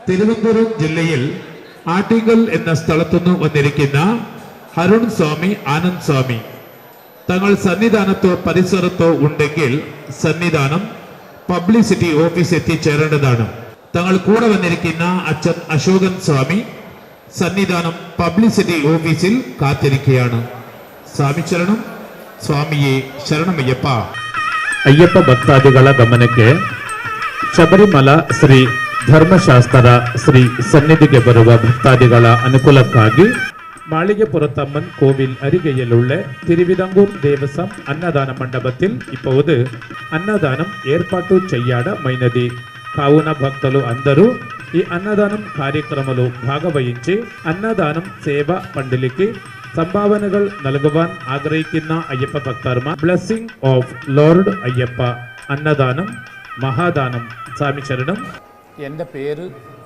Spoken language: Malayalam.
തിരുവനന്തപുരം ജില്ലയിൽ ആറ്റിങ്ങൽ എന്ന സ്ഥലത്തുനിന്ന് വന്നിരിക്കുന്ന അരുൺ സ്വാമി, ആനന്ദ് സ്വാമി തങ്ങൾ സന്നിധാനത്തോ പരിസരത്തോ ഉണ്ടെങ്കിൽ സന്നിധാനം പബ്ലിസിറ്റി ഓഫീസ് എത്തിച്ചേരേണ്ടതാണ്. തങ്ങൾ കൂടെ വന്നിരിക്കുന്ന അച്ഛൻ അശോകൻ സ്വാമി സന്നിധാനം പബ്ലിസിറ്റി ഓഫീസിൽ കാത്തിരിക്കുകയാണ്. സ്വാമി ശരണം, ಸ್ವಾಮಿಯೇ ಶರಣಮಯ್ಯಪ್ಪ. ಅಯ್ಯಪ್ಪ ಭಕ್ತಾದಿಗಳ ಗಮನಕ್ಕೆ ಶಬರಿಮಲ ಶ್ರೀ ಧರ್ಮಶಾಸ್ತ್ರದ ಶ್ರೀ ಸನ್ನಿಧಿಗೆ ಬರುವ ಭಕ್ತಾದಿಗಳ ಅನುಕೂಲಕ್ಕಾಗಿ மாளிகைப்புறத்தம்மன் கோவில் அருகையிலுள்ள திருவிதாங்கூர் தேவசம் அன்னதான மண்டபத்தில் இப்போது అన్నదానం ఏర్పాటు చేయడమైనది. కావున భక్తులు అందరూ ఈ అన్నదానం కార్యక్రమంలో భాగవహించి అన్నదానం సేవ మండలికి സംഭാവനകൾ നൽകുവാൻ ആഗ്രഹിക്കുന്ന അയ്യപ്പ ഭക്തർമാർ ബ്ലെസ്സിംഗ് ഓഫ് ലോർഡ് അയ്യപ്പ അന്നദാനം മഹാദാനം സ്വാമി ശരണം. എൻ്റെ പേര്